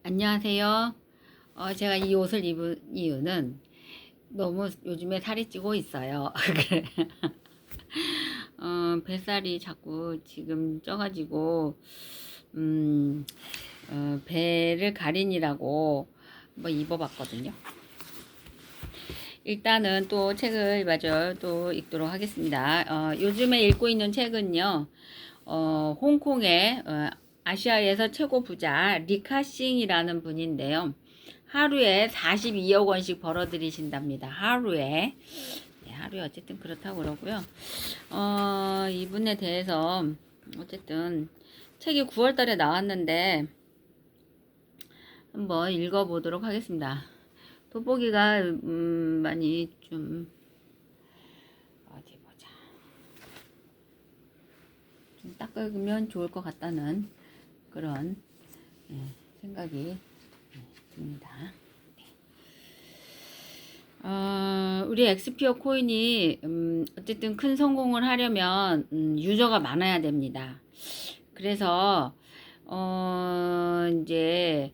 안녕하세요. 제가 이 옷을 입은 이유는 너무 요즘에 살이 찌고 있어요. 뱃살이 자꾸 지금 쪄가지고, 음, 배를 가린이라고 뭐 입어봤거든요. 일단은 또 책을 마저 또 읽도록 하겠습니다. 요즘에 읽고 있는 책은요, 홍콩의 아시아에서 최고 부자 리카싱이라는 분인데요. 하루에 42억 원씩 벌어들이신답니다. 하루에. 네, 하루에 어쨌든 그렇다고 그러고요. 이분에 대해서 어쨌든 책이 9월 달에 나왔는데 한번 읽어보도록 하겠습니다. 돋보기가 많이 좀 어디 보자. 좀 닦으면 좋을 것 같다는 그런 생각이 듭니다. 우리 엑스피어 코인이 어쨌든 큰 성공을 하려면 유저가 많아야 됩니다. 그래서 이제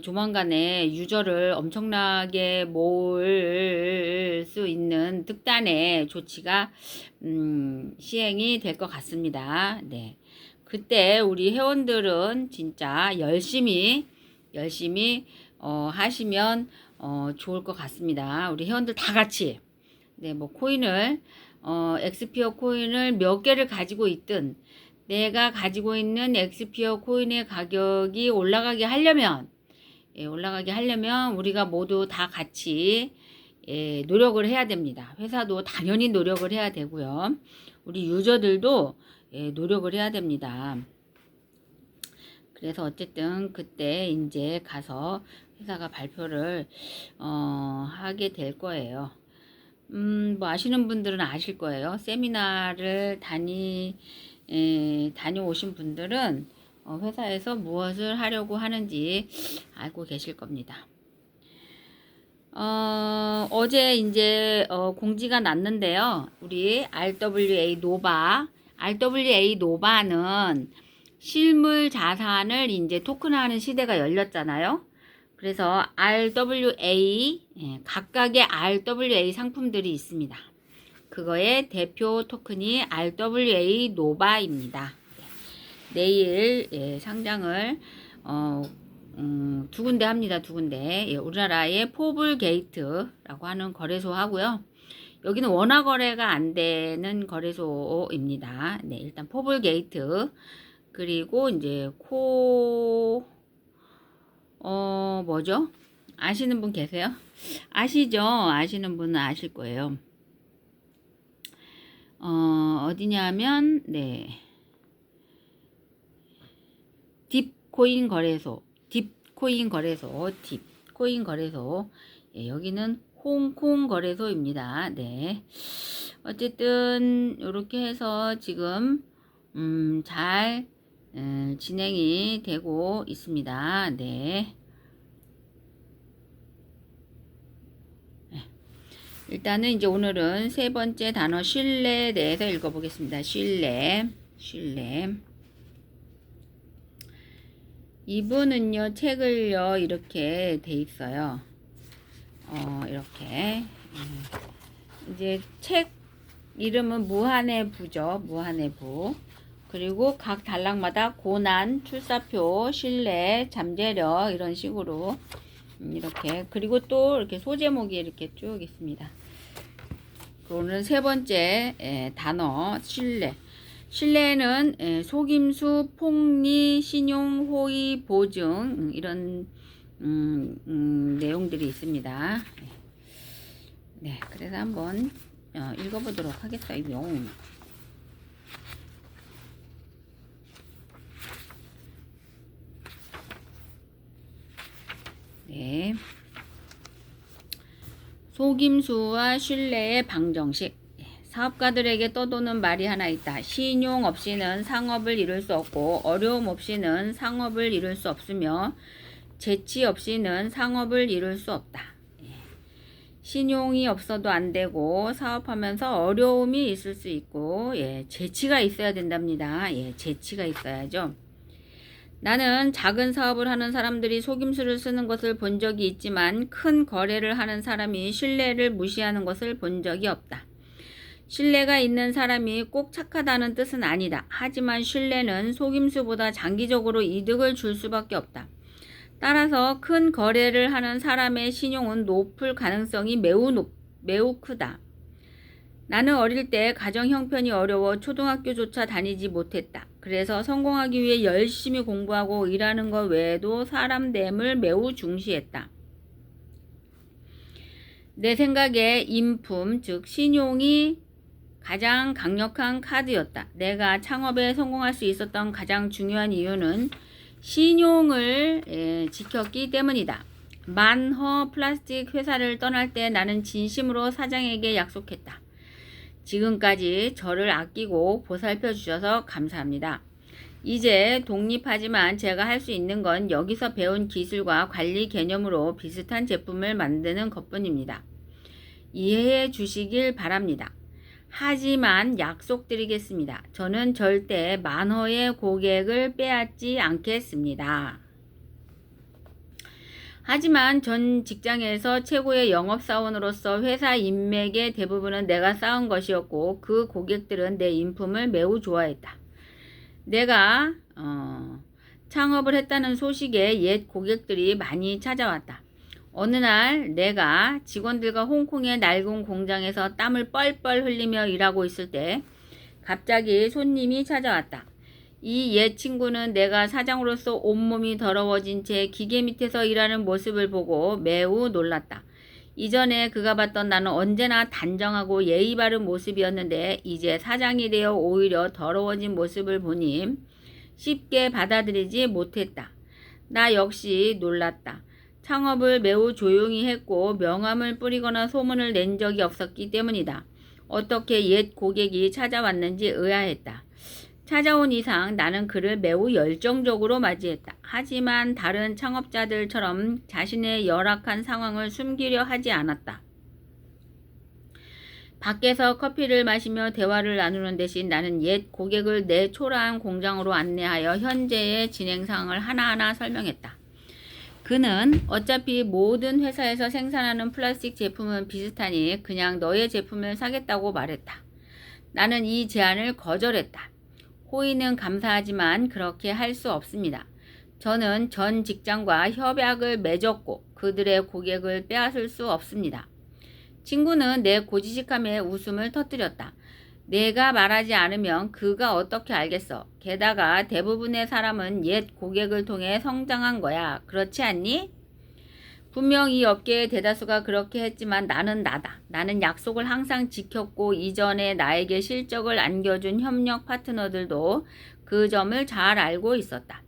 조만간에 유저를 엄청나게 모을 수 있는 특단의 조치가 시행이 될 것 같습니다. 네. 그때 우리 회원들은 진짜 열심히 하시면 좋을 것 같습니다. 우리 회원들 다 같이 네, 뭐 코인을 엑스피어 코인을 몇 개를 가지고 있든 내가 가지고 있는 엑스피어 코인의 가격이 올라가게 하려면 우리가 모두 다 같이 노력을 해야 됩니다. 회사도 당연히 노력을 해야 되고요. 우리 유저들도 노력을 해야 됩니다. 그래서 어쨌든 그때 이제 가서 회사가 발표를 하게 될 거예요. 뭐 아시는 분들은 아실 거예요. 세미나를 다녀오신 분들은 회사에서 무엇을 하려고 하는지 알고 계실 겁니다. 어제 이제 공지가 났는데요. 우리 RWA 노바는 실물 자산을 이제 토큰화하는 시대가 열렸잖아요. 그래서 RWA 각각의 RWA 상품들이 있습니다. 그거의 대표 토큰이 RWA 노바입니다. 내일 상장을 두 군데 합니다. 두 군데. 우리나라의 포블 게이트라고 하는 거래소 하고요. 여기는 원화 거래가 안 되는 거래소입니다. 네, 일단 포블 게이트 그리고 이제 뭐죠? 아시는 분 계세요? 아시죠? 아시는 분은 아실 거예요. 어디냐면 네. 딥코인 거래소. 예, 여기는 홍콩 거래소입니다. 네. 어쨌든 이렇게 해서 지금 잘 진행이 되고 있습니다. 네. 일단은 이제 오늘은 세 번째 단어 신뢰에 대해서 읽어보겠습니다. 신뢰. 이분은요, 책을요, 이렇게 돼 있어요. 이렇게. 이제 책 이름은 무한의 부죠. 무한의 부. 그리고 각 단락마다 고난, 출사표, 신뢰, 잠재력 이런 식으로 이렇게 그리고 또 이렇게 소제목이 이렇게 쭉 있습니다. 오늘 세 번째 단어 신뢰. 신뢰는 속임수, 폭리, 신용, 호의, 보증 이런 내용들이 있습니다. 네, 그래서 한번 읽어보도록 하겠어요. 네. 속임수와 신뢰의 방정식. 사업가들에게 떠도는 말이 하나 있다. 신용 없이는 상업을 이룰 수 없고 어려움 없이는 상업을 이룰 수 없으며 재치 없이는 상업을 이룰 수 없다. 신용이 없어도 안 되고 사업하면서 어려움이 있을 수 있고 재치가 있어야 된답니다. 재치가 있어야죠. 나는 작은 사업을 하는 사람들이 속임수를 쓰는 것을 본 적이 있지만 큰 거래를 하는 사람이 신뢰를 무시하는 것을 본 적이 없다. 신뢰가 있는 사람이 꼭 착하다는 뜻은 아니다. 하지만 신뢰는 속임수보다 장기적으로 이득을 줄 수밖에 없다. 따라서 큰 거래를 하는 사람의 신용은 높을 가능성이 매우 크다. 나는 어릴 때 가정 형편이 어려워 초등학교조차 다니지 못했다. 그래서 성공하기 위해 열심히 공부하고 일하는 것 외에도 사람 대임을 매우 중시했다. 내 생각에 인품, 즉 신용이 가장 강력한 카드였다. 내가 창업에 성공할 수 있었던 가장 중요한 이유는 신용을 지켰기 때문이다. 만허 플라스틱 회사를 떠날 때 나는 진심으로 사장에게 약속했다. 지금까지 저를 아끼고 보살펴 주셔서 감사합니다. 이제 독립하지만 제가 할 수 있는 건 여기서 배운 기술과 관리 개념으로 비슷한 제품을 만드는 것뿐입니다. 이해해 주시길 바랍니다. 하지만 약속드리겠습니다. 저는 절대 만허의 고객을 빼앗지 않겠습니다. 하지만 전 직장에서 최고의 영업사원으로서 회사 인맥의 대부분은 내가 쌓은 것이었고 그 고객들은 내 인품을 매우 좋아했다. 내가 창업을 했다는 소식에 옛 고객들이 많이 찾아왔다. 어느 날 내가 직원들과 홍콩의 낡은 공장에서 땀을 뻘뻘 흘리며 일하고 있을 때 갑자기 손님이 찾아왔다. 이 옛 친구는 내가 사장으로서 온몸이 더러워진 채 기계 밑에서 일하는 모습을 보고 매우 놀랐다. 이전에 그가 봤던 나는 언제나 단정하고 예의 바른 모습이었는데 이제 사장이 되어 오히려 더러워진 모습을 보니 쉽게 받아들이지 못했다. 나 역시 놀랐다. 창업을 매우 조용히 했고 명함을 뿌리거나 소문을 낸 적이 없었기 때문이다. 어떻게 옛 고객이 찾아왔는지 의아했다. 찾아온 이상 나는 그를 매우 열정적으로 맞이했다. 하지만 다른 창업자들처럼 자신의 열악한 상황을 숨기려 하지 않았다. 밖에서 커피를 마시며 대화를 나누는 대신 나는 옛 고객을 내 초라한 공장으로 안내하여 현재의 진행 상황을 하나하나 설명했다. 그는 어차피 모든 회사에서 생산하는 플라스틱 제품은 비슷하니 그냥 너의 제품을 사겠다고 말했다. 나는 이 제안을 거절했다. 호의는 감사하지만 그렇게 할 수 없습니다. 저는 전 직장과 협약을 맺었고 그들의 고객을 빼앗을 수 없습니다. 친구는 내 고지식함에 웃음을 터뜨렸다. 내가 말하지 않으면 그가 어떻게 알겠어? 게다가 대부분의 사람은 옛 고객을 통해 성장한 거야. 그렇지 않니? 분명 이 업계의 대다수가 그렇게 했지만 나는 나다. 나는 약속을 항상 지켰고 이전에 나에게 실적을 안겨준 협력 파트너들도 그 점을 잘 알고 있었다.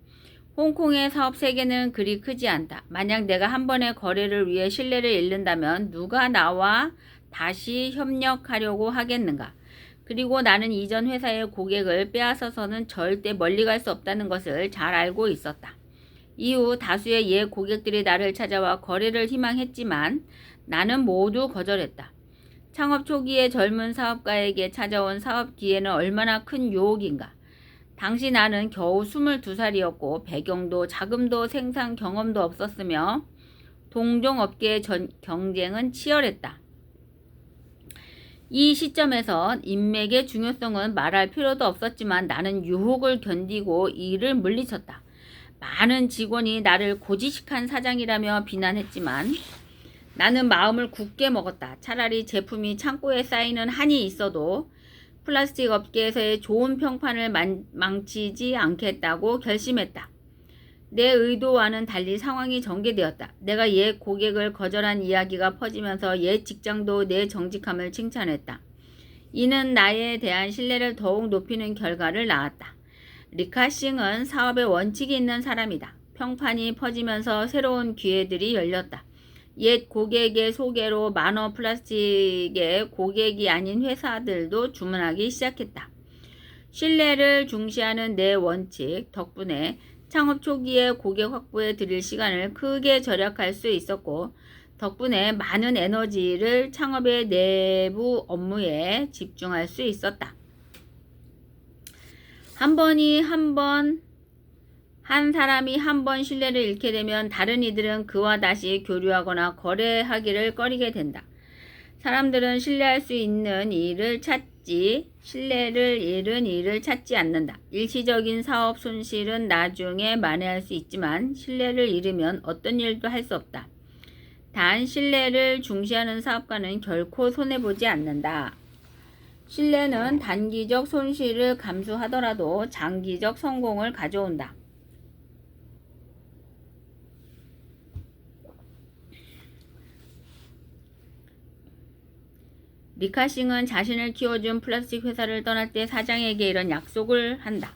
홍콩의 사업 세계는 그리 크지 않다. 만약 내가 한 번의 거래를 위해 신뢰를 잃는다면 누가 나와 다시 협력하려고 하겠는가? 그리고 나는 이전 회사의 고객을 빼앗아서는 절대 멀리 갈 수 없다는 것을 잘 알고 있었다. 이후 다수의 옛 고객들이 나를 찾아와 거래를 희망했지만 나는 모두 거절했다. 창업 초기에 젊은 사업가에게 찾아온 사업 기회는 얼마나 큰 유혹인가. 당시 나는 겨우 22살이었고 배경도 자금도 생산 경험도 없었으며 동종업계의 경쟁은 치열했다. 이 시점에서 인맥의 중요성은 말할 필요도 없었지만 나는 유혹을 견디고 일을 물리쳤다. 많은 직원이 나를 고지식한 사장이라며 비난했지만 나는 마음을 굳게 먹었다. 차라리 제품이 창고에 쌓이는 한이 있어도 플라스틱 업계에서의 좋은 평판을 망치지 않겠다고 결심했다. 내 의도와는 달리 상황이 전개되었다. 내가 옛 고객을 거절한 이야기가 퍼지면서 옛 직장도 내 정직함을 칭찬했다. 이는 나에 대한 신뢰를 더욱 높이는 결과를 낳았다. 리카싱은 사업에 원칙이 있는 사람이다. 평판이 퍼지면서 새로운 기회들이 열렸다. 옛 고객의 소개로 만허 플라스틱의 고객이 아닌 회사들도 주문하기 시작했다. 신뢰를 중시하는 내 원칙 덕분에 창업 초기에 고객 확보에 들일 시간을 크게 절약할 수 있었고 덕분에 많은 에너지를 창업의 내부 업무에 집중할 수 있었다. 한 한 사람이 한 번 신뢰를 잃게 되면 다른 이들은 그와 다시 교류하거나 거래하기를 꺼리게 된다. 사람들은 신뢰할 수 있는 일을 찾지 신뢰를 잃은 일을 찾지 않는다. 일시적인 사업 손실은 나중에 만회할 수 있지만 신뢰를 잃으면 어떤 일도 할 수 없다. 단 신뢰를 중시하는 사업가는 결코 손해보지 않는다. 신뢰는 단기적 손실을 감수하더라도 장기적 성공을 가져온다. 리카싱은 자신을 키워준 플라스틱 회사를 떠날 때 사장에게 이런 약속을 한다.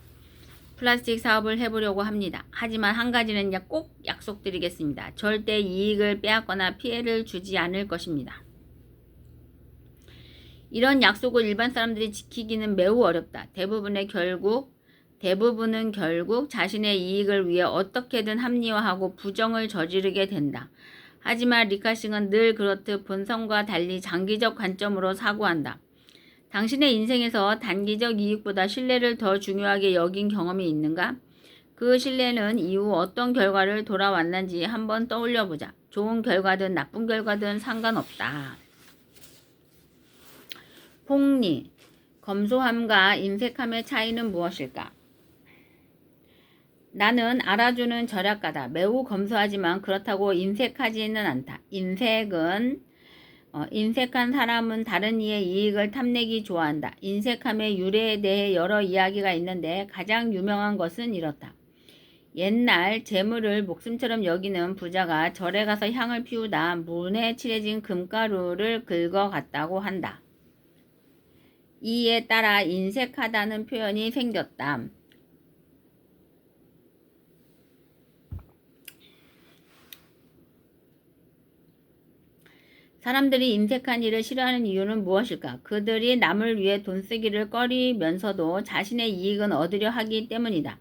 플라스틱 사업을 해보려고 합니다. 하지만 한 가지는 꼭 약속드리겠습니다. 절대 이익을 빼앗거나 피해를 주지 않을 것입니다. 이런 약속을 일반 사람들이 지키기는 매우 어렵다. 대부분은 결국 자신의 이익을 위해 어떻게든 합리화하고 부정을 저지르게 된다. 하지만 리카싱은 늘 그렇듯 본성과 달리 장기적 관점으로 사고한다. 당신의 인생에서 단기적 이익보다 신뢰를 더 중요하게 여긴 경험이 있는가? 그 신뢰는 이후 어떤 결과를 돌아왔는지 한번 떠올려보자. 좋은 결과든 나쁜 결과든 상관없다. 폭리, 검소함과 인색함의 차이는 무엇일까? 나는 알아주는 절약가다. 매우 검소하지만 그렇다고 인색하지는 않다. 인색한 사람은 다른 이의 이익을 탐내기 좋아한다. 인색함의 유래에 대해 여러 이야기가 있는데 가장 유명한 것은 이렇다. 옛날 재물을 목숨처럼 여기는 부자가 절에 가서 향을 피우다 문에 칠해진 금가루를 긁어갔다고 한다. 이에 따라 인색하다는 표현이 생겼다. 사람들이 인색한 일을 싫어하는 이유는 무엇일까? 그들이 남을 위해 돈 쓰기를 꺼리면서도 자신의 이익은 얻으려 하기 때문이다.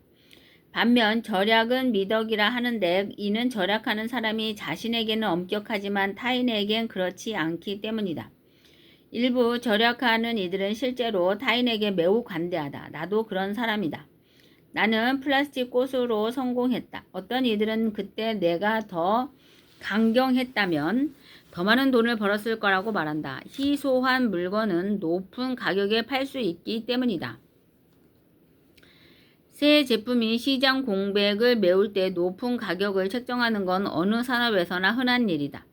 반면 절약은 미덕이라 하는데 이는 절약하는 사람이 자신에게는 엄격하지만 타인에겐 그렇지 않기 때문이다. 일부 절약하는 이들은 실제로 타인에게 매우 관대하다. 나도 그런 사람이다. 나는 플라스틱 꽃으로 성공했다. 어떤 이들은 그때 내가 더 강경했다면 더 많은 돈을 벌었을 거라고 말한다. 희소한 물건은 높은 가격에 팔 수 있기 때문이다. 새 제품이 시장 공백을 메울 때 높은 가격을 책정하는 건 어느 산업에서나 흔한 일이다.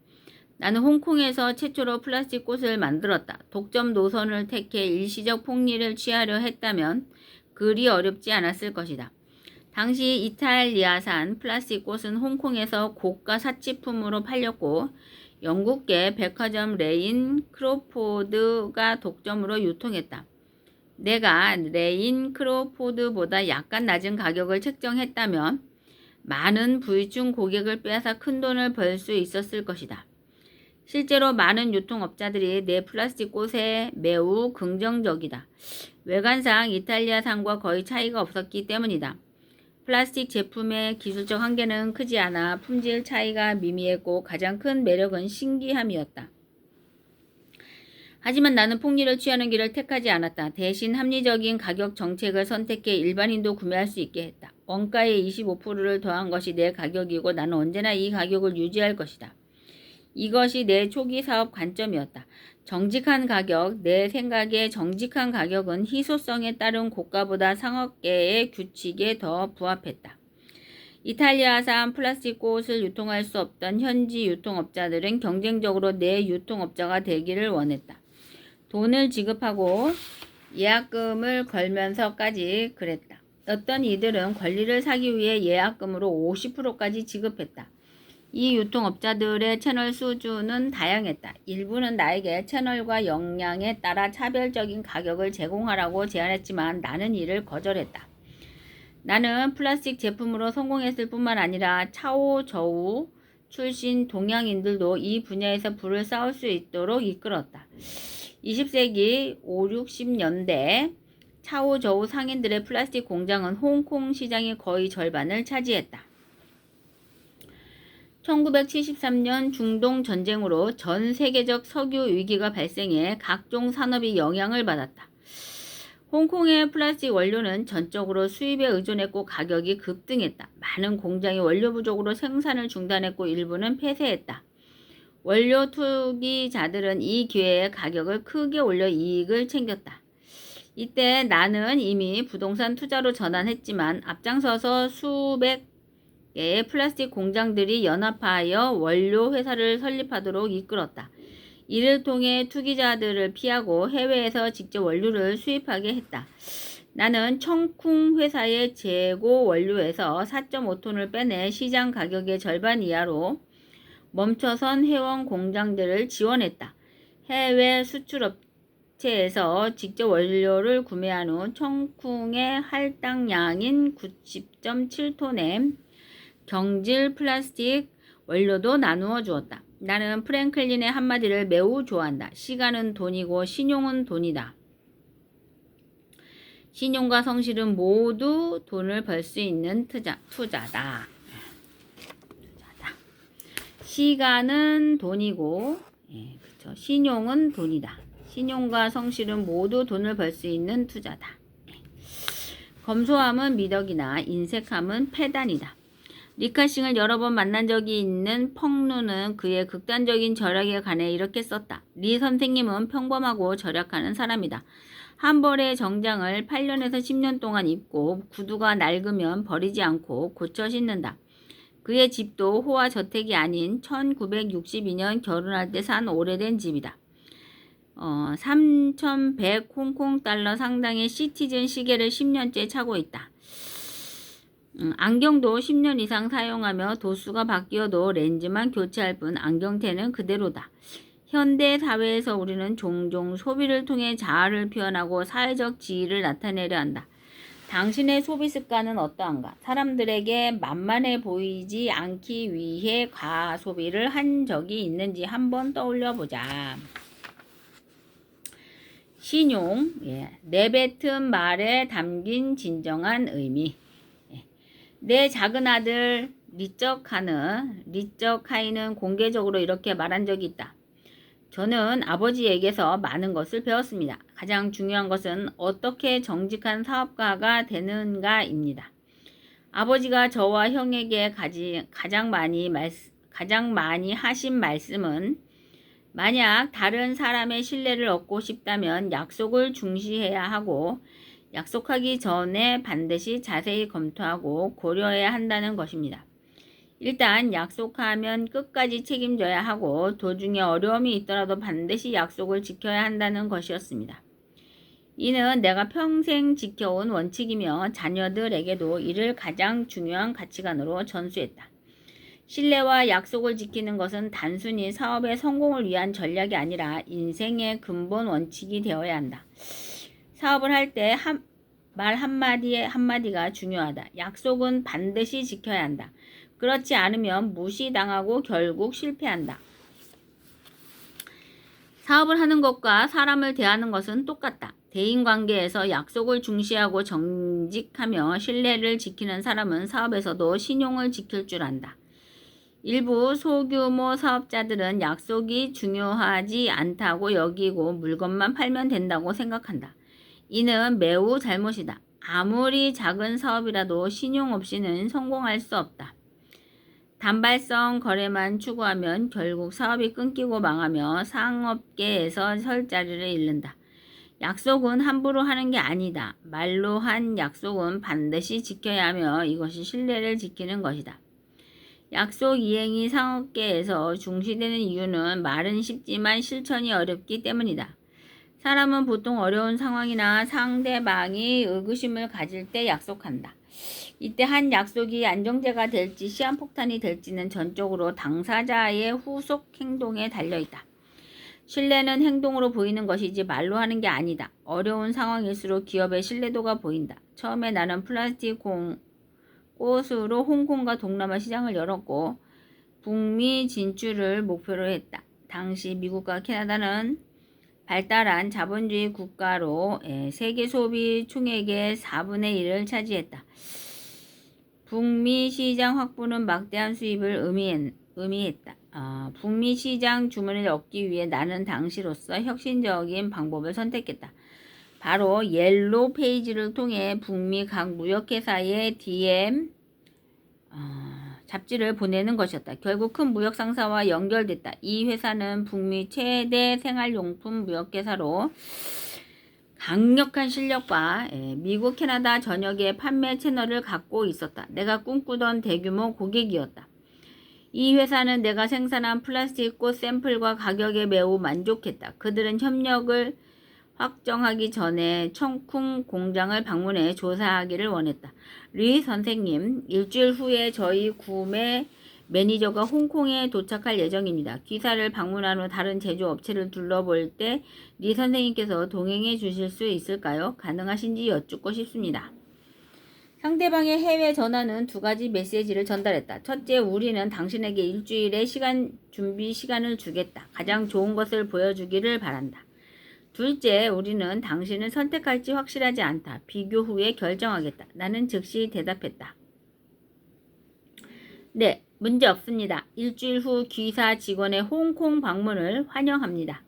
나는 홍콩에서 최초로 플라스틱 꽃을 만들었다. 독점 노선을 택해 일시적 폭리를 취하려 했다면 그리 어렵지 않았을 것이다. 당시 이탈리아산 플라스틱 꽃은 홍콩에서 고가 사치품으로 팔렸고 영국계 백화점 레인 크로포드가 독점으로 유통했다. 내가 레인 크로포드보다 약간 낮은 가격을 책정했다면 많은 부유층 고객을 빼앗아 큰돈을 벌 수 있었을 것이다. 실제로 많은 유통업자들이 내 플라스틱 꽃에 매우 긍정적이다. 외관상 이탈리아산과 거의 차이가 없었기 때문이다. 플라스틱 제품의 기술적 한계는 크지 않아 품질 차이가 미미했고 가장 큰 매력은 신기함이었다. 하지만 나는 폭리를 취하는 길을 택하지 않았다. 대신 합리적인 가격 정책을 선택해 일반인도 구매할 수 있게 했다. 원가의 25%를 더한 것이 내 가격이고 나는 언제나 이 가격을 유지할 것이다. 이것이 내 초기 사업 관점이었다. 정직한 가격, 내 생각에 정직한 가격은 희소성에 따른 고가보다 상업계의 규칙에 더 부합했다. 이탈리아산 플라스틱 꽃을 유통할 수 없던 현지 유통업자들은 경쟁적으로 내 유통업자가 되기를 원했다. 돈을 지급하고 예약금을 걸면서까지 그랬다. 어떤 이들은 권리를 사기 위해 예약금으로 50%까지 지급했다. 이 유통업자들의 채널 수준은 다양했다. 일부는 나에게 채널과 역량에 따라 차별적인 가격을 제공하라고 제안했지만 나는 이를 거절했다. 나는 플라스틱 제품으로 성공했을 뿐만 아니라 차오저우 출신 동양인들도 이 분야에서 부를 쌓을 수 있도록 이끌었다. 20세기 5, 60년대 차오저우 상인들의 플라스틱 공장은 홍콩 시장의 거의 절반을 차지했다. 1973년 중동 전쟁으로 전 세계적 석유 위기가 발생해 각종 산업이 영향을 받았다. 홍콩의 플라스틱 원료는 전적으로 수입에 의존했고 가격이 급등했다. 많은 공장이 원료 부족으로 생산을 중단했고 일부는 폐쇄했다. 원료 투기자들은 이 기회에 가격을 크게 올려 이익을 챙겼다. 이때 나는 이미 부동산 투자로 전환했지만 앞장서서 수백 개의 플라스틱 공장들이 연합하여 원료 회사를 설립하도록 이끌었다. 이를 통해 투기자들을 피하고 해외에서 직접 원료를 수입하게 했다. 나는 청쿵 회사의 재고 원료에서 4.5톤을 빼내 시장 가격의 절반 이하로 멈춰선 회원 공장들을 지원했다. 해외 수출업체에서 직접 원료를 구매한 후 청쿵의 할당량인 90.7톤의 경질 플라스틱 원료도 나누어 주었다. 나는 프랭클린의 한마디를 매우 좋아한다. 시간은 돈이고 신용은 돈이다. 신용과 성실은 모두 돈을 벌 수 있는 투자다. 시간은 돈이고, 그쵸. 신용은 돈이다. 신용과 성실은 모두 돈을 벌 수 있는 투자다. 검소함은 미덕이나 인색함은 패단이다. 리카싱을 여러 번 만난 적이 있는 펑누는 그의 극단적인 절약에 관해 이렇게 썼다. 리 선생님은 평범하고 절약하는 사람이다. 한 벌의 정장을 8년에서 10년 동안 입고 구두가 낡으면 버리지 않고 고쳐 신는다. 그의 집도 호화 저택이 아닌 1962년 결혼할 때 산 오래된 집이다. 3,100 홍콩 달러 상당의 시티즌 시계를 10년째 차고 있다. 안경도 10년 이상 사용하며 도수가 바뀌어도 렌즈만 교체할 뿐 안경테는 그대로다. 현대 사회에서 우리는 종종 소비를 통해 자아를 표현하고 사회적 지위를 나타내려 한다. 당신의 소비 습관은 어떠한가? 사람들에게 만만해 보이지 않기 위해 과소비를 한 적이 있는지 한번 떠올려 보자. 신용, 내뱉은 말에 담긴 진정한 의미. 내 작은 아들 리적하이는 공개적으로 이렇게 말한 적이 있다. 저는 아버지에게서 많은 것을 배웠습니다. 가장 중요한 것은 어떻게 정직한 사업가가 되는가입니다. 아버지가 저와 형에게 가장 많이 하신 말씀은 만약 다른 사람의 신뢰를 얻고 싶다면 약속을 중시해야 하고 약속하기 전에 반드시 자세히 검토하고 고려해야 한다는 것입니다. 일단 약속하면 끝까지 책임져야 하고 도중에 어려움이 있더라도 반드시 약속을 지켜야 한다는 것이었습니다. 이는 내가 평생 지켜온 원칙이며 자녀들에게도 이를 가장 중요한 가치관으로 전수했다. 신뢰와 약속을 지키는 것은 단순히 사업의 성공을 위한 전략이 아니라 인생의 근본 원칙이 되어야 한다. 사업을 할 때 말 한마디가 중요하다. 약속은 반드시 지켜야 한다. 그렇지 않으면 무시당하고 결국 실패한다. 사업을 하는 것과 사람을 대하는 것은 똑같다. 대인관계에서 약속을 중시하고 정직하며 신뢰를 지키는 사람은 사업에서도 신용을 지킬 줄 안다. 일부 소규모 사업자들은 약속이 중요하지 않다고 여기고 물건만 팔면 된다고 생각한다. 이는 매우 잘못이다. 아무리 작은 사업이라도 신용 없이는 성공할 수 없다. 단발성 거래만 추구하면 결국 사업이 끊기고 망하며 상업계에서 설 자리를 잃는다. 약속은 함부로 하는 게 아니다. 말로 한 약속은 반드시 지켜야 하며 이것이 신뢰를 지키는 것이다. 약속 이행이 상업계에서 중시되는 이유는 말은 쉽지만 실천이 어렵기 때문이다. 사람은 보통 어려운 상황이나 상대방이 의구심을 가질 때 약속한다. 이때 한 약속이 안정제가 될지 시한폭탄이 될지는 전적으로 당사자의 후속 행동에 달려있다. 신뢰는 행동으로 보이는 것이지 말로 하는 게 아니다. 어려운 상황일수록 기업의 신뢰도가 보인다. 처음에 나는 플라스틱 꽃으로 홍콩과 동남아 시장을 열었고 북미 진출을 목표로 했다. 당시 미국과 캐나다는 발달한 자본주의 국가로 세계 소비 총액의 4분의 1을 차지했다. 북미 시장 확보는 막대한 수입을 의미했다. 북미 시장 주문을 얻기 위해 나는 당시로서 혁신적인 방법을 선택했다. 바로 옐로우 페이지를 통해 북미 각 무역회사의 DM 잡지를 보내는 것이었다. 결국 큰 무역 상사와 연결됐다. 이 회사는 북미 최대 생활용품 무역회사로 강력한 실력과 미국, 캐나다 전역의 판매 채널을 갖고 있었다. 내가 꿈꾸던 대규모 고객이었다. 이 회사는 내가 생산한 플라스틱 꽃 샘플과 가격에 매우 만족했다. 그들은 협력을 확정하기 전에 청쿵 공장을 방문해 조사하기를 원했다. 리 선생님, 일주일 후에 저희 구매 매니저가 홍콩에 도착할 예정입니다. 기사를 방문한 후 다른 제조업체를 둘러볼 때 리 선생님께서 동행해 주실 수 있을까요? 가능하신지 여쭙고 싶습니다. 상대방의 해외 전화는 두 가지 메시지를 전달했다. 첫째, 우리는 당신에게 일주일의 준비 시간을 주겠다. 가장 좋은 것을 보여주기를 바란다. 둘째, 우리는 당신을 선택할지 확실하지 않다. 비교 후에 결정하겠다. 나는 즉시 대답했다. 네, 문제 없습니다. 일주일 후 기사 직원의 홍콩 방문을 환영합니다.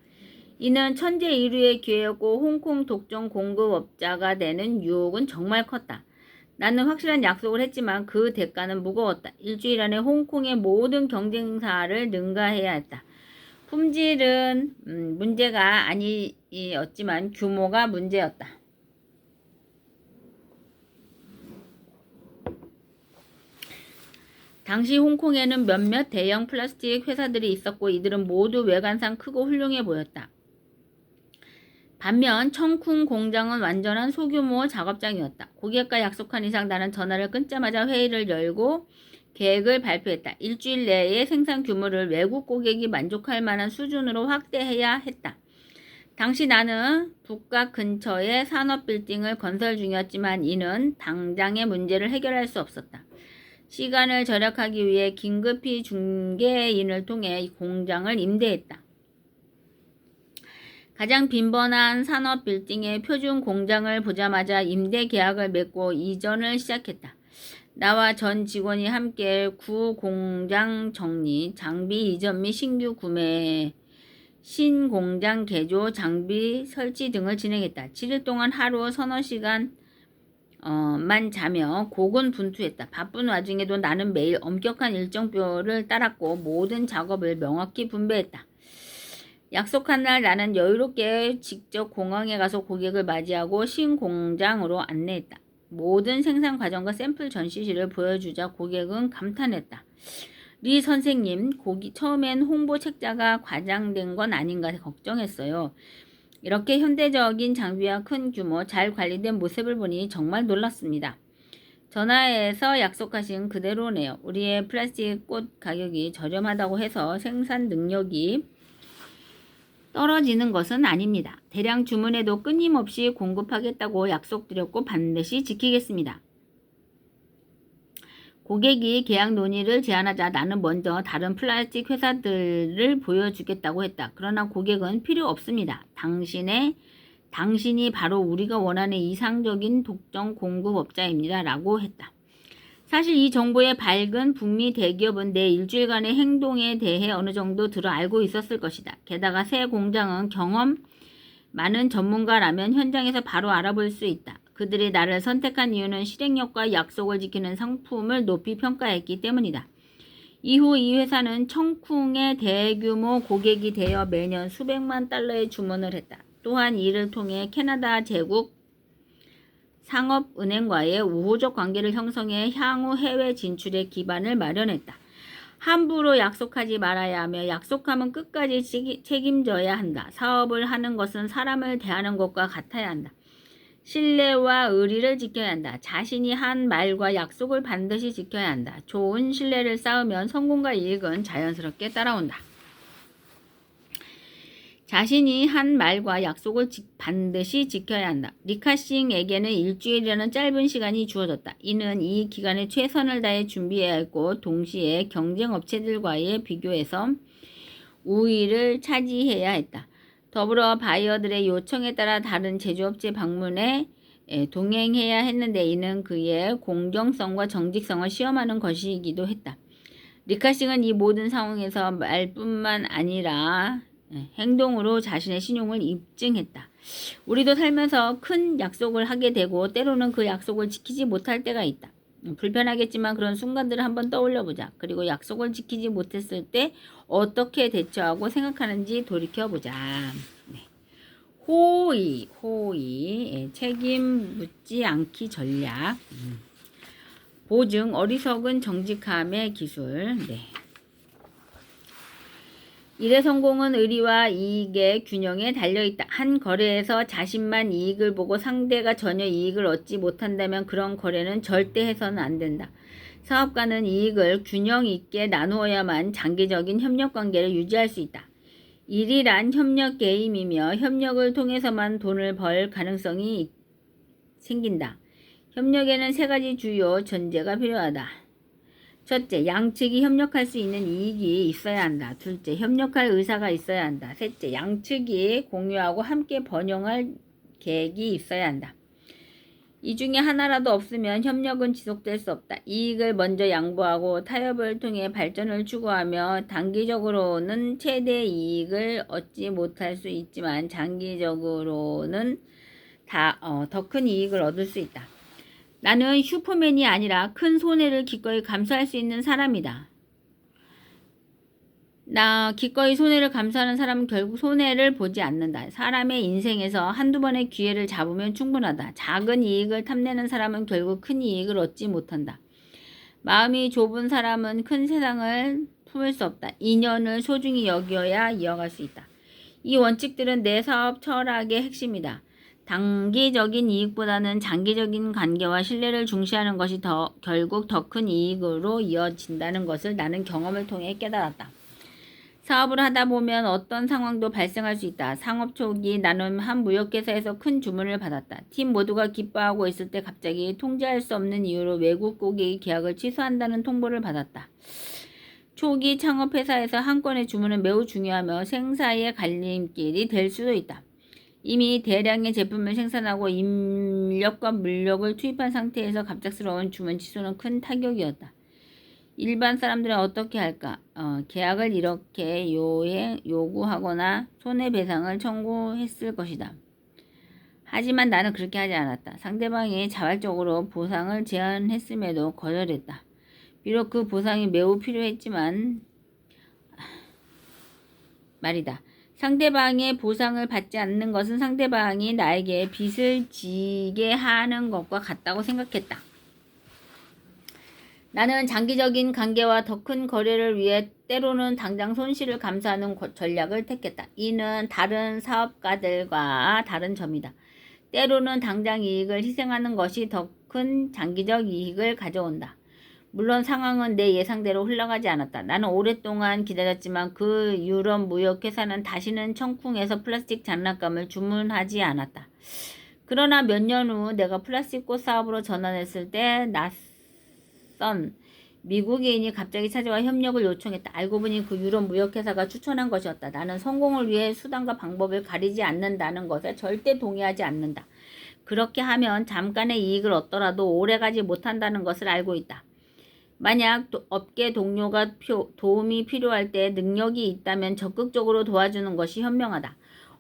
이는 천재일우의 기회였고 홍콩 독점 공급업자가 되는 유혹은 정말 컸다. 나는 확실한 약속을 했지만 그 대가는 무거웠다. 일주일 안에 홍콩의 모든 경쟁사를 능가해야 했다. 품질은 문제가 아니었지만 규모가 문제였다. 당시 홍콩에는 몇몇 대형 플라스틱 회사들이 있었고 이들은 모두 외관상 크고 훌륭해 보였다. 반면 청쿵 공장은 완전한 소규모 작업장이었다. 고객과 약속한 이상 나는 전화를 끊자마자 회의를 열고 계획을 발표했다. 일주일 내에 생산 규모를 외국 고객이 만족할 만한 수준으로 확대해야 했다. 당시 나는 북각 근처에 산업 빌딩을 건설 중이었지만 이는 당장의 문제를 해결할 수 없었다. 시간을 절약하기 위해 긴급히 중개인을 통해 공장을 임대했다. 가장 빈번한 산업 빌딩의 표준 공장을 보자마자 임대 계약을 맺고 이전을 시작했다. 나와 전 직원이 함께 구공장 정리, 장비 이전 및 신규 구매, 신공장 개조, 장비 설치 등을 진행했다. 7일 동안 하루 서너 시간 만 자며 고군분투했다. 바쁜 와중에도 나는 매일 엄격한 일정표를 따랐고 모든 작업을 명확히 분배했다. 약속한 날 나는 여유롭게 직접 공항에 가서 고객을 맞이하고 신공장으로 안내했다. 모든 생산 과정과 샘플 전시실을 보여주자 고객은 감탄했다. 리 선생님, 처음엔 홍보 책자가 과장된 건 아닌가 걱정했어요. 이렇게 현대적인 장비와 큰 규모, 잘 관리된 모습을 보니 정말 놀랐습니다. 전화에서 약속하신 그대로네요. 우리의 플라스틱 꽃 가격이 저렴하다고 해서 생산 능력이 떨어지는 것은 아닙니다. 대량 주문에도 끊임없이 공급하겠다고 약속드렸고 반드시 지키겠습니다. 고객이 계약 논의를 제안하자 나는 먼저 다른 플라스틱 회사들을 보여주겠다고 했다. 그러나 고객은 필요 없습니다. 당신이 바로 우리가 원하는 이상적인 독점 공급업자입니다. 라고 했다. 사실 이 정보에 밝은 북미 대기업은 내 일주일간의 행동에 대해 어느 정도 들어 알고 있었을 것이다. 게다가 새 공장은 경험 많은 전문가라면 현장에서 바로 알아볼 수 있다. 그들이 나를 선택한 이유는 실행력과 약속을 지키는 상품을 높이 평가했기 때문이다. 이후 이 회사는 청쿵의 대규모 고객이 되어 매년 수백만 달러의 주문을 했다. 또한 이를 통해 캐나다 제국 상업은행과의 우호적 관계를 형성해 향후 해외 진출의 기반을 마련했다. 함부로 약속하지 말아야 하며 약속하면 끝까지 책임져야 한다. 사업을 하는 것은 사람을 대하는 것과 같아야 한다. 신뢰와 의리를 지켜야 한다. 자신이 한 말과 약속을 반드시 지켜야 한다. 좋은 신뢰를 쌓으면 성공과 이익은 자연스럽게 따라온다. 자신이 한 말과 약속을 반드시 지켜야 한다. 리카싱에게는 일주일이라는 짧은 시간이 주어졌다. 이는 이 기간에 최선을 다해 준비해야 했고 동시에 경쟁 업체들과의 비교에서 우위를 차지해야 했다. 더불어 바이어들의 요청에 따라 다른 제조업체 방문에 동행해야 했는데 이는 그의 공정성과 정직성을 시험하는 것이기도 했다. 리카싱은 이 모든 상황에서 말뿐만 아니라 행동으로 자신의 신용을 입증했다. 우리도 살면서 큰 약속을 하게 되고 때로는 그 약속을 지키지 못할 때가 있다. 불편하겠지만 그런 순간들을 한번 떠올려보자. 그리고 약속을 지키지 못했을 때 어떻게 대처하고 생각하는지 돌이켜보자. 네. 호의, 책임 묻지 않기 전략. 보증, 어리석은 정직함의 기술. 네. 일의 성공은 의리와 이익의 균형에 달려있다. 한 거래에서 자신만 이익을 보고 상대가 전혀 이익을 얻지 못한다면 그런 거래는 절대 해서는 안 된다. 사업가는 이익을 균형 있게 나누어야만 장기적인 협력관계를 유지할 수 있다. 일이란 협력 게임이며 협력을 통해서만 돈을 벌 가능성이 생긴다. 협력에는 3가지 주요 전제가 필요하다. 첫째, 양측이 협력할 수 있는 이익이 있어야 한다. 둘째, 협력할 의사가 있어야 한다. 셋째, 양측이 공유하고 함께 번영할 계획이 있어야 한다. 이 중에 하나라도 없으면 협력은 지속될 수 없다. 이익을 먼저 양보하고 타협을 통해 발전을 추구하며 단기적으로는 최대 이익을 얻지 못할 수 있지만 장기적으로는 더 큰 이익을 얻을 수 있다. 나는 슈퍼맨이 아니라 큰 손해를 기꺼이 감수할 수 있는 사람이다. 기꺼이 손해를 감수하는 사람은 결국 손해를 보지 않는다. 사람의 인생에서 한두 번의 기회를 잡으면 충분하다. 작은 이익을 탐내는 사람은 결국 큰 이익을 얻지 못한다. 마음이 좁은 사람은 큰 세상을 품을 수 없다. 인연을 소중히 여겨야 이어갈 수 있다. 이 원칙들은 내 사업 철학의 핵심이다. 단기적인 이익보다는 장기적인 관계와 신뢰를 중시하는 것이 결국 더 큰 이익으로 이어진다는 것을 나는 경험을 통해 깨달았다. 사업을 하다 보면 어떤 상황도 발생할 수 있다. 상업 초기 나는 한 무역회사에서 큰 주문을 받았다. 팀 모두가 기뻐하고 있을 때 갑자기 통제할 수 없는 이유로 외국 고객이 계약을 취소한다는 통보를 받았다. 초기 창업회사에서 한 건의 주문은 매우 중요하며 생사의 갈림길이 될 수도 있다. 이미 대량의 제품을 생산하고 인력과 물력을 투입한 상태에서 갑작스러운 주문 취소는 큰 타격이었다. 일반 사람들은 어떻게 할까? 계약을 이렇게 요구하거나 손해배상을 청구했을 것이다. 하지만 나는 그렇게 하지 않았다. 상대방이 자발적으로 보상을 제안했음에도 거절했다. 비록 그 보상이 매우 필요했지만 말이다. 상대방의 보상을 받지 않는 것은 상대방이 나에게 빚을 지게 하는 것과 같다고 생각했다. 나는 장기적인 관계와 더 큰 거래를 위해 때로는 당장 손실을 감수하는 전략을 택했다. 이는 다른 사업가들과 다른 점이다. 때로는 당장 이익을 희생하는 것이 더 큰 장기적 이익을 가져온다. 물론 상황은 내 예상대로 흘러가지 않았다. 나는 오랫동안 기다렸지만 그 유럽 무역회사는 다시는 청쿵에서 플라스틱 장난감을 주문하지 않았다. 그러나 몇 년 후 내가 플라스틱 꽃 사업으로 전환했을 때 낯선 미국인이 갑자기 찾아와 협력을 요청했다. 알고 보니 그 유럽 무역회사가 추천한 것이었다. 나는 성공을 위해 수단과 방법을 가리지 않는다는 것에 절대 동의하지 않는다. 그렇게 하면 잠깐의 이익을 얻더라도 오래가지 못한다는 것을 알고 있다. 만약 업계 동료가 도움이 필요할 때 능력이 있다면 적극적으로 도와주는 것이 현명하다.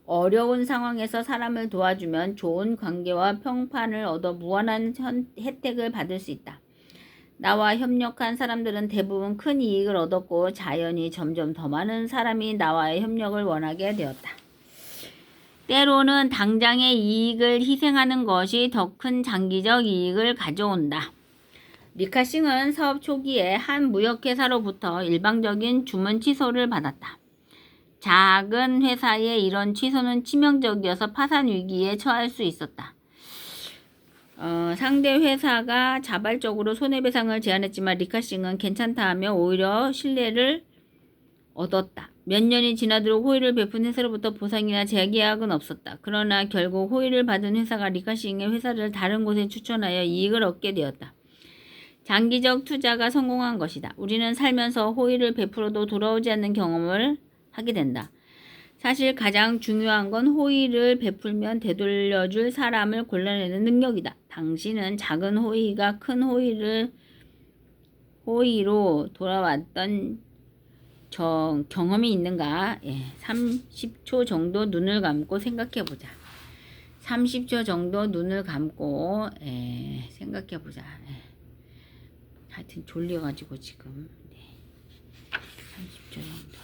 어려운 상황에서 사람을 도와주면 좋은 관계와 평판을 얻어 무한한 혜택을 받을 수 있다. 나와 협력한 사람들은 대부분 큰 이익을 얻었고 자연히 점점 더 많은 사람이 나와의 협력을 원하게 되었다. 때로는 당장의 이익을 희생하는 것이 더 큰 장기적 이익을 가져온다. 리카싱은 사업 초기에 한 무역회사로부터 일방적인 주문 취소를 받았다. 작은 회사의 이런 취소는 치명적이어서 파산 위기에 처할 수 있었다. 상대 회사가 자발적으로 손해배상을 제안했지만 리카싱은 괜찮다 하며 오히려 신뢰를 얻었다. 몇 년이 지나도록 호의를 베푼 회사로부터 보상이나 재계약은 없었다. 그러나 결국 호의를 받은 회사가 리카싱의 회사를 다른 곳에 추천하여 이익을 얻게 되었다. 장기적 투자가 성공한 것이다. 우리는 살면서 호의를 베풀어도 돌아오지 않는 경험을 하게 된다. 사실 가장 중요한 건 호의를 베풀면 되돌려줄 사람을 골라내는 능력이다. 당신은 작은 호의가 큰 호의로 돌아왔던 경험이 있는가? 30초 정도 눈을 감고 생각해 보자. 30초 정도 눈을 감고 생각해 보자. 하여튼 졸려가지고 지금 30초 정도.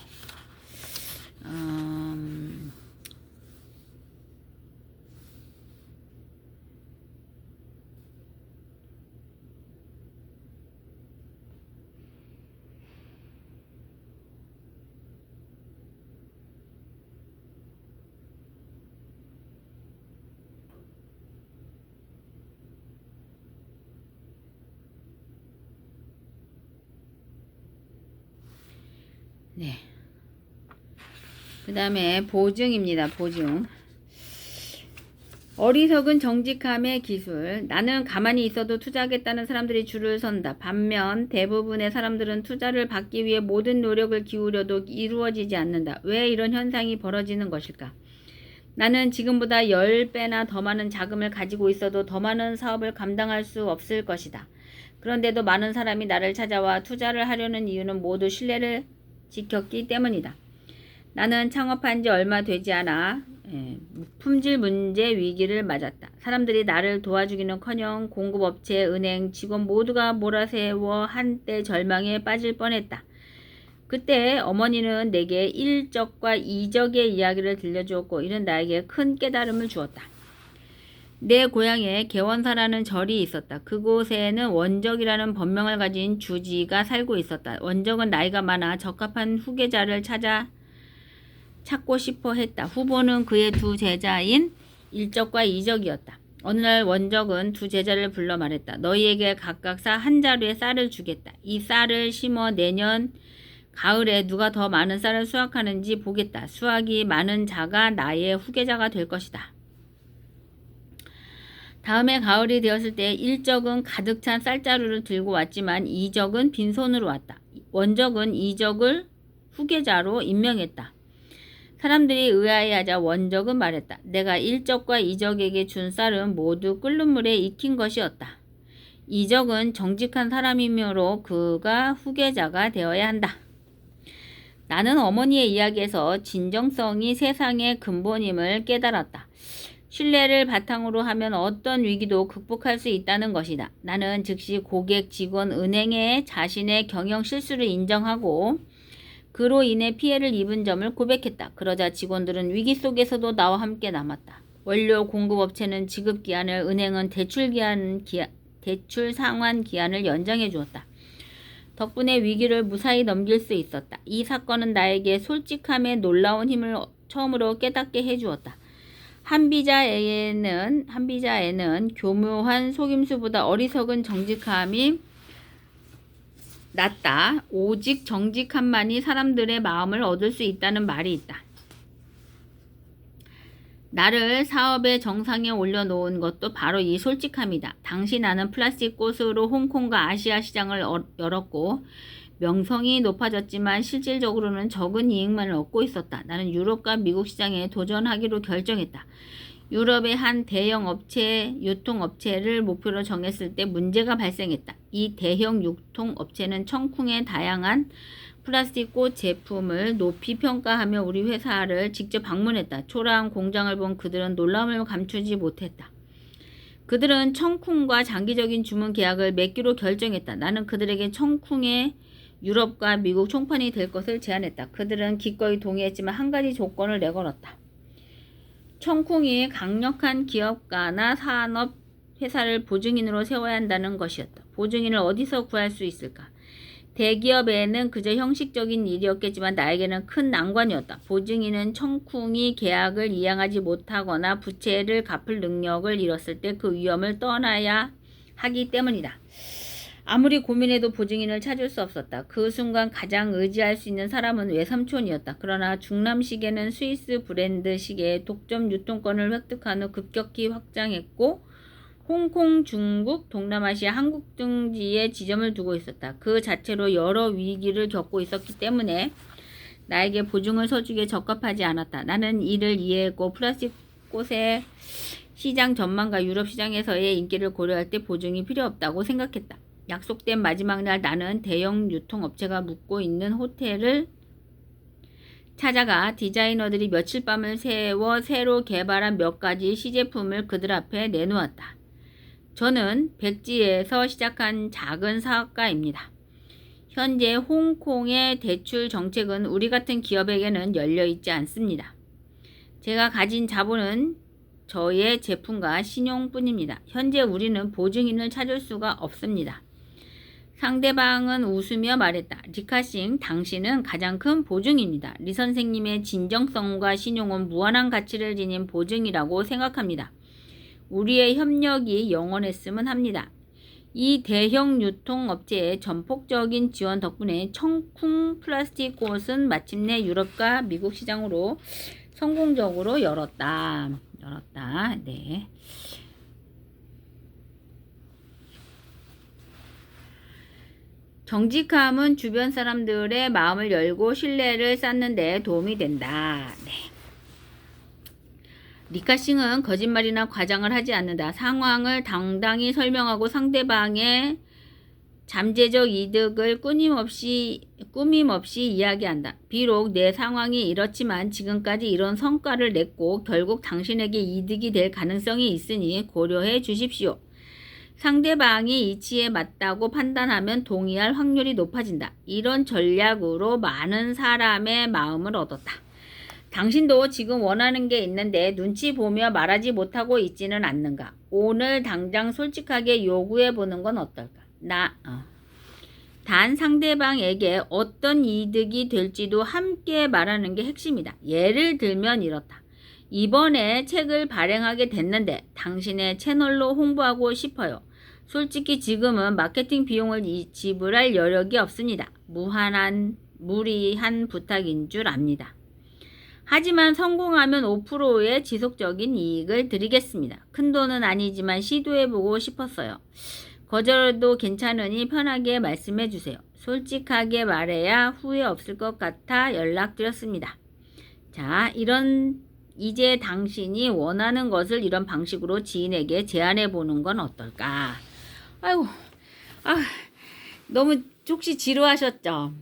네. 그 다음에 보증입니다. 보증. 어리석은 정직함의 기술. 나는 가만히 있어도 투자하겠다는 사람들이 줄을 선다. 반면 대부분의 사람들은 투자를 받기 위해 모든 노력을 기울여도 이루어지지 않는다. 왜 이런 현상이 벌어지는 것일까? 나는 지금보다 10배나 더 많은 자금을 가지고 있어도 더 많은 사업을 감당할 수 없을 것이다. 그런데도 많은 사람이 나를 찾아와 투자를 하려는 이유는 모두 신뢰를 지켰기 때문이다. 나는 창업한 지 얼마 되지 않아 품질 문제 위기를 맞았다. 사람들이 나를 도와주기는커녕 공급업체, 은행, 직원 모두가 몰아세워 한때 절망에 빠질 뻔했다. 그때 어머니는 내게 일적과 이적의 이야기를 들려주었고 이는 나에게 큰 깨달음을 주었다. 내 고향에 개원사라는 절이 있었다. 그곳에는 원적이라는 법명을 가진 주지가 살고 있었다. 원적은 나이가 많아 적합한 후계자를 찾고 싶어 했다. 후보는 그의 두 제자인 일적과 이적이었다. 어느 날 원적은 두 제자를 불러 말했다. 너희에게 각각 한 자루의 쌀을 주겠다. 이 쌀을 심어 내년 가을에 누가 더 많은 쌀을 수확하는지 보겠다. 수확이 많은 자가 나의 후계자가 될 것이다. 다음에 가을이 되었을 때 일적은 가득 찬 쌀자루를 들고 왔지만 이적은 빈손으로 왔다. 원적은 이적을 후계자로 임명했다. 사람들이 의아해하자 원적은 말했다. 내가 일적과 이적에게 준 쌀은 모두 끓는 물에 익힌 것이었다. 이적은 정직한 사람이므로 그가 후계자가 되어야 한다. 나는 어머니의 이야기에서 진정성이 세상의 근본임을 깨달았다. 신뢰를 바탕으로 하면 어떤 위기도 극복할 수 있다는 것이다. 나는 즉시 고객, 직원, 은행에 자신의 경영 실수를 인정하고 그로 인해 피해를 입은 점을 고백했다. 그러자 직원들은 위기 속에서도 나와 함께 남았다. 원료 공급업체는 지급기한을, 은행은 대출 상환 기한을 연장해 주었다. 덕분에 위기를 무사히 넘길 수 있었다. 이 사건은 나에게 솔직함의 놀라운 힘을 처음으로 깨닫게 해주었다. 한비자에는 교묘한 속임수보다 어리석은 정직함이 낫다. 오직 정직함만이 사람들의 마음을 얻을 수 있다는 말이 있다. 나를 사업의 정상에 올려놓은 것도 바로 이 솔직함이다. 당시 나는 플라스틱 꽃으로 홍콩과 아시아 시장을 열었고 명성이 높아졌지만 실질적으로는 적은 이익만을 얻고 있었다. 나는 유럽과 미국 시장에 도전하기로 결정했다. 유럽의 한 대형 유통업체를 목표로 정했을 때 문제가 발생했다. 이 대형 유통업체는 청콩의 다양한 플라스틱 꽃 제품을 높이 평가하며 우리 회사를 직접 방문했다. 초라한 공장을 본 그들은 놀라움을 감추지 못했다. 그들은 청콩과 장기적인 주문 계약을 맺기로 결정했다. 나는 그들에게 청콩의 유럽과 미국 총판이 될 것을 제안했다. 그들은 기꺼이 동의했지만 한 가지 조건을 내걸었다. 청콩이 강력한 기업가나 산업 회사를 보증인으로 세워야 한다는 것이었다. 보증인을 어디서 구할 수 있을까? 대기업에는 그저 형식적인 일이었겠지만 나에게는 큰 난관이었다. 보증인은 청콩이 계약을 이행하지 못하거나 부채를 갚을 능력을 잃었을 때 그 위험을 떠나야 하기 때문이다. 아무리 고민해도 보증인을 찾을 수 없었다. 그 순간 가장 의지할 수 있는 사람은 외삼촌이었다. 그러나 중남식에는 스위스 브랜드 시계의 독점 유통권을 획득한 후 급격히 확장했고 홍콩, 중국, 동남아시아, 한국 등지에 지점을 두고 있었다. 그 자체로 여러 위기를 겪고 있었기 때문에 나에게 보증을 서주기에 적합하지 않았다. 나는 이를 이해했고 플라스틱 꽃의 시장 전망과 유럽 시장에서의 인기를 고려할 때 보증이 필요 없다고 생각했다. 약속된 마지막 날 나는 대형 유통업체가 묵고 있는 호텔을 찾아가 디자이너들이 며칠 밤을 새워 새로 개발한 몇 가지 시제품을 그들 앞에 내놓았다. 저는 백지에서 시작한 작은 사업가입니다. 현재 홍콩의 대출 정책은 우리 같은 기업에게는 열려있지 않습니다. 제가 가진 자본은 저의 제품과 신용뿐입니다. 현재 우리는 보증인을 찾을 수가 없습니다. 상대방은 웃으며 말했다. 리카싱, 당신은 가장 큰 보증입니다. 리 선생님의 진정성과 신용은 무한한 가치를 지닌 보증이라고 생각합니다. 우리의 협력이 영원했으면 합니다. 이 대형 유통업체의 전폭적인 지원 덕분에 청쿵 플라스틱 꽃은 마침내 유럽과 미국 시장으로 성공적으로 열었다. 네. 정직함은 주변 사람들의 마음을 열고 신뢰를 쌓는 데 도움이 된다. 네. 리카싱은 거짓말이나 과장을 하지 않는다. 상황을 당당히 설명하고 상대방의 잠재적 이득을 꾸밈없이 이야기한다. 비록 내 상황이 이렇지만 지금까지 이런 성과를 냈고 결국 당신에게 이득이 될 가능성이 있으니 고려해 주십시오. 상대방이 이치에 맞다고 판단하면 동의할 확률이 높아진다. 이런 전략으로 많은 사람의 마음을 얻었다. 당신도 지금 원하는 게 있는데 눈치 보며 말하지 못하고 있지는 않는가? 오늘 당장 솔직하게 요구해 보는 건 어떨까? 단 상대방에게 어떤 이득이 될지도 함께 말하는 게 핵심이다. 예를 들면 이렇다. 이번에 책을 발행하게 됐는데 당신의 채널로 홍보하고 싶어요. 솔직히 지금은 마케팅 비용을 지불할 여력이 없습니다. 무리한 부탁인 줄 압니다. 하지만 성공하면 5%의 지속적인 이익을 드리겠습니다. 큰 돈은 아니지만 시도해보고 싶었어요. 거절도 괜찮으니 편하게 말씀해주세요. 솔직하게 말해야 후회 없을 것 같아 연락드렸습니다. 자, 이제 당신이 원하는 것을 이런 방식으로 지인에게 제안해보는 건 어떨까? 아이고, 너무 혹시 지루하셨죠?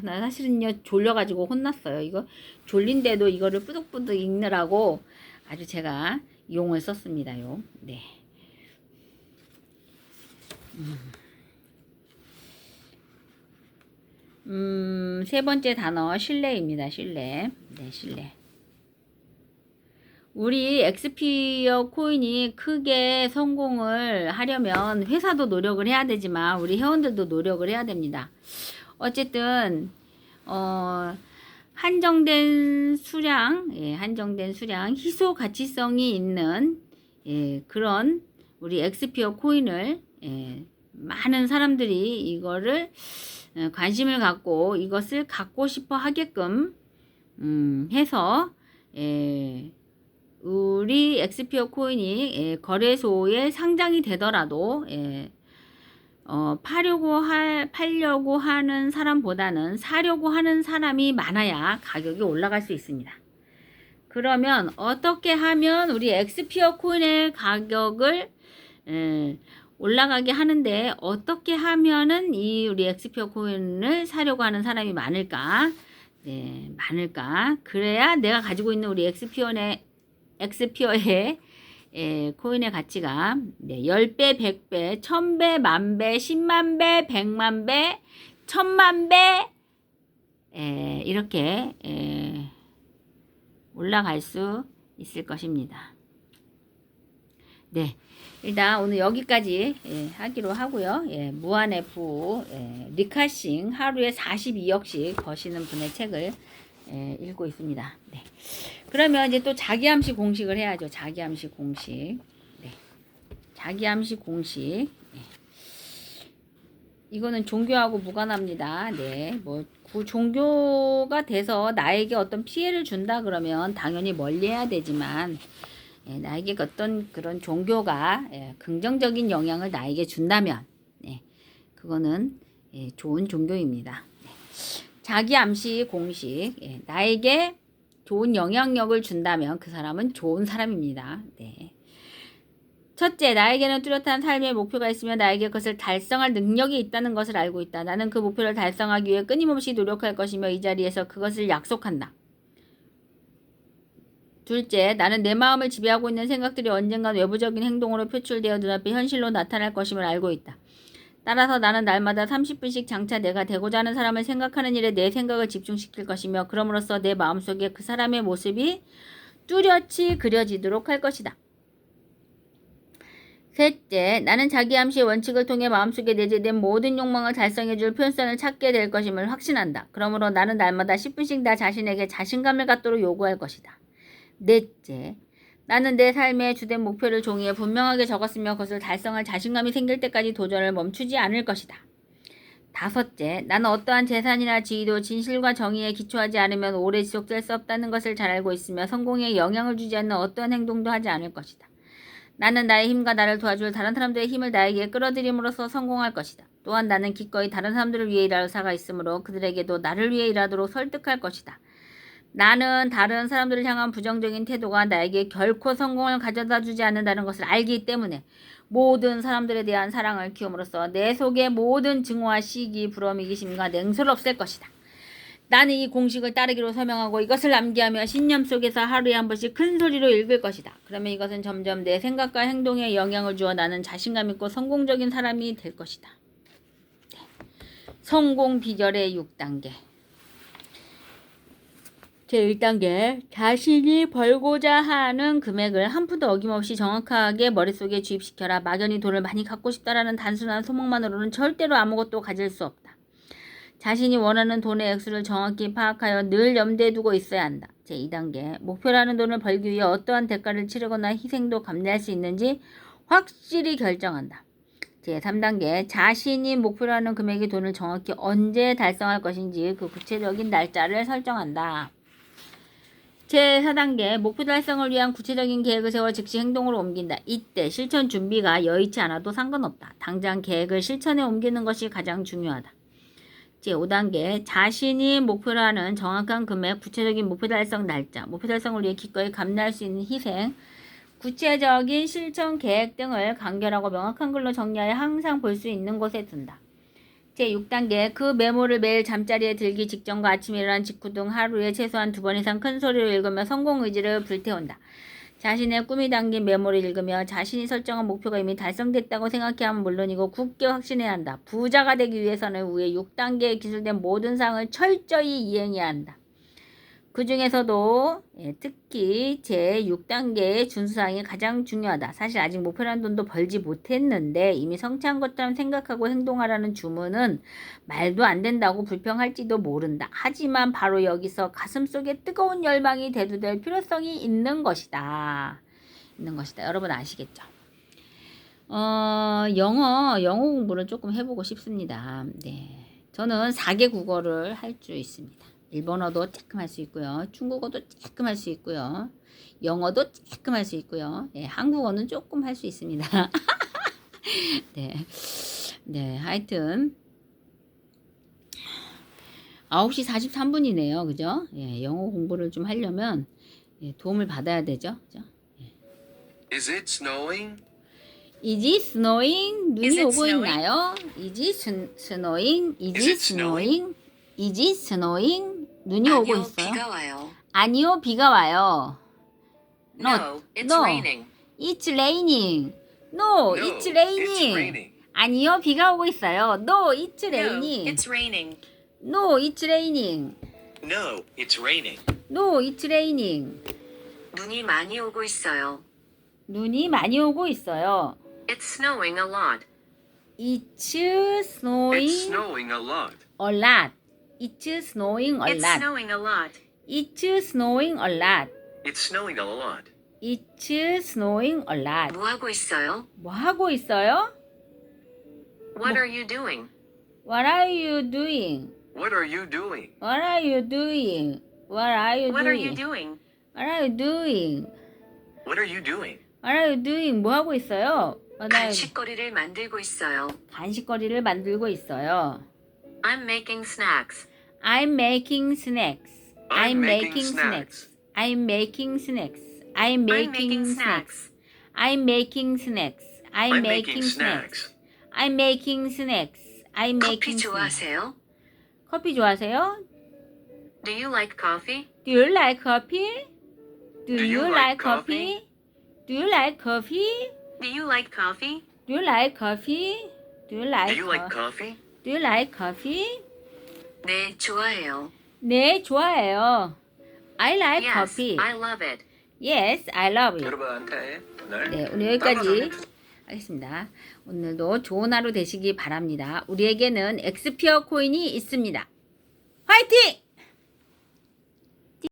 나 사실은요, 졸려가지고 혼났어요. 이거 졸린데도 이거를 뿌득뿌득 읽느라고 아주 제가 용을 썼습니다요. 네. 세 번째 단어, 신뢰입니다. 신뢰. 네, 신뢰. 우리 엑스피어 코인이 크게 성공을 하려면 회사도 노력을 해야 되지만 우리 회원들도 노력을 해야 됩니다. 어쨌든 한정된 수량, 희소 가치성이 있는 그런 우리 엑스피어 코인을 많은 사람들이 이거를 관심을 갖고 이것을 갖고 싶어 하게끔 해서 우리 엑스피어 코인이 거래소에 상장이 되더라도 팔려고 하는 사람보다는 사려고 하는 사람이 많아야 가격이 올라갈 수 있습니다. 그러면 어떻게 하면 우리 엑스피어 코인의 가격을 올라가게 하는데 어떻게 하면은 우리 엑스피어 코인을 사려고 하는 사람이 많을까? 네, 많을까? 그래야 내가 가지고 있는 우리 엑스피어의 코인의 가치가 10배, 100배, 1000배, 만배, 10만배, 100만배, 1000만배 이렇게 올라갈 수 있을 것입니다. 네, 일단 오늘 여기까지 하기로 하고요. 무한의 부 리카싱 하루에 42억씩 버시는 분의 책을 읽고 있습니다. 네. 그러면 이제 또 자기암시 공식을 해야죠. 자기암시 공식. 네. 자기암시 공식. 네. 이거는 종교하고 무관합니다. 네. 종교가 돼서 나에게 어떤 피해를 준다 그러면 당연히 멀리해야 되지만 나에게 어떤 그런 종교가 긍정적인 영향을 나에게 준다면 그거는 좋은 종교입니다. 네. 자기암시 공식. 나에게 좋은 영향력을 준다면 그 사람은 좋은 사람입니다. 네. 첫째, 나에게는 뚜렷한 삶의 목표가 있으며 나에게 그것을 달성할 능력이 있다는 것을 알고 있다. 나는 그 목표를 달성하기 위해 끊임없이 노력할 것이며 이 자리에서 그것을 약속한다. 둘째, 나는 내 마음을 지배하고 있는 생각들이 언젠간 외부적인 행동으로 표출되어 눈앞에 현실로 나타날 것임을 알고 있다. 따라서 나는 날마다 30분씩 장차 내가 되고자 하는 사람을 생각하는 일에 내 생각을 집중시킬 것이며 그럼으로써 내 마음속에 그 사람의 모습이 뚜렷이 그려지도록 할 것이다. 셋째, 나는 자기 암시의 원칙을 통해 마음속에 내재된 모든 욕망을 달성해줄 표현성을 찾게 될 것임을 확신한다. 그러므로 나는 날마다 10분씩 나 자신에게 자신감을 갖도록 요구할 것이다. 넷째, 나는 내 삶의 주된 목표를 종이에 분명하게 적었으며 그것을 달성할 자신감이 생길 때까지 도전을 멈추지 않을 것이다. 다섯째, 나는 어떠한 재산이나 지위도 진실과 정의에 기초하지 않으면 오래 지속될 수 없다는 것을 잘 알고 있으며 성공에 영향을 주지 않는 어떠한 행동도 하지 않을 것이다. 나는 나의 힘과 나를 도와줄 다른 사람들의 힘을 나에게 끌어들임으로써 성공할 것이다. 또한 나는 기꺼이 다른 사람들을 위해 일할 의사가 있으므로 그들에게도 나를 위해 일하도록 설득할 것이다. 나는 다른 사람들을 향한 부정적인 태도가 나에게 결코 성공을 가져다 주지 않는다는 것을 알기 때문에 모든 사람들에 대한 사랑을 키움으로써 내 속의 모든 증오와 시기, 부러움, 이기심과 냉소를 없앨 것이다. 나는 이 공식을 따르기로 서명하고 이것을 암기하며 신념 속에서 하루에 한 번씩 큰 소리로 읽을 것이다. 그러면 이것은 점점 내 생각과 행동에 영향을 주어 나는 자신감 있고 성공적인 사람이 될 것이다. 성공 비결의 6단계. 제1단계, 자신이 벌고자 하는 금액을 한 푼도 어김없이 정확하게 머릿속에 주입시켜라. 막연히 돈을 많이 갖고 싶다라는 단순한 소망만으로는 절대로 아무것도 가질 수 없다. 자신이 원하는 돈의 액수를 정확히 파악하여 늘 염두에 두고 있어야 한다. 제2단계, 목표라는 돈을 벌기 위해 어떠한 대가를 치르거나 희생도 감내할 수 있는지 확실히 결정한다. 제3단계, 자신이 목표라는 금액의 돈을 정확히 언제 달성할 것인지 그 구체적인 날짜를 설정한다. 제4단계, 목표 달성을 위한 구체적인 계획을 세워 즉시 행동으로 옮긴다. 이때 실천 준비가 여의치 않아도 상관없다. 당장 계획을 실천에 옮기는 것이 가장 중요하다. 제5단계, 자신이 목표로 하는 정확한 금액, 구체적인 목표 달성 날짜, 목표 달성을 위해 기꺼이 감내할 수 있는 희생, 구체적인 실천 계획 등을 간결하고 명확한 글로 정리하여 항상 볼 수 있는 곳에 둔다. 제6단계, 그 메모를 매일 잠자리에 들기 직전과 아침에 일어난 직후 등 하루에 최소한 2번 이상 큰 소리로 읽으며 성공 의지를 불태운다. 자신의 꿈이 담긴 메모를 읽으며 자신이 설정한 목표가 이미 달성됐다고 생각해야 하면 물론이고 굳게 확신해야 한다. 부자가 되기 위해서는 위에 6단계에 기술된 모든 사항을 철저히 이행해야 한다. 그 중에서도 특히 제6단계의 준수사항이 가장 중요하다. 사실 아직 목표라는 돈도 벌지 못했는데 이미 성취한 것처럼 생각하고 행동하라는 주문은 말도 안 된다고 불평할지도 모른다. 하지만 바로 여기서 가슴속에 뜨거운 열망이 대두될 필요성이 있는 것이다. 여러분 아시겠죠? 영어 공부를 조금 해보고 싶습니다. 네, 저는 4개 국어를 할 줄 있습니다. 일본어도 조금 할 수 있고요. 중국어도 조금 할 수 있고요. 영어도 조금 할 수 있고요. 네, 한국어는 조금 할 수 있습니다. 네, 하여튼 9시 43분이네요. 그죠? 예, 영어 공부를 좀 하려면 도움을 받아야 되죠. 그죠? Is it snowing? Is it snowing? 눈이 Is it 오고 snowing? 있나요? Is it snowing? Is Is it it snowing? snowing? Is it snowing? 눈이 오고 아니요, 있어요? 비가 와요. 아니요, 비가 와요. No, it's no. raining. It's raining. No, it's raining. 아니요, 비가 오고 있어요. No, it's No, raining. it's raining. No, it's raining. No, it's raining. No, it's raining. 눈이 많이 오고 있어요. 눈이 많이 오고 있어요. It's snowing a lot. It's It's snowing snowing a lot. a lot. It's snowing a It's lot. snowing a lot. It's snowing a lot. It's snowing a lot. It's snowing a lot. 뭐 하고 있어요? 뭐 하고 있어요? What are you doing? What are you doing? What are you doing? What are you doing? What are you What are you doing? doing? What are you doing? What are you doing? What are you doing? 뭐 하고 있어요? 간식거리를 만들고 있어요. 간식거리를 만들고 있어요. I'm making snacks. I'm making snacks. I'm making snacks. I'm making snacks. I'm I'm making making snacks. snacks. I'm making snacks. I'm I'm making making snacks. snacks. I'm making snacks. I'm 커피 making snacks. 좋아하세요? 커피 좋아하세요? Do you like coffee? Do you like coffee? Do you like coffee? Do you like coffee? Do you like coffee? Do you like coffee? Do you like Do you like coffee? Do you like coffee? 네, 좋아해요. 네, 좋아해요. I like Yes, coffee. I love it. Yes, I love it. 여러분한테 오늘 네, 오늘 여기까지 하겠습니다. 오늘도 좋은 하루 되시기 바랍니다. 우리에게는 엑스피어 코인이 있습니다. 화이팅!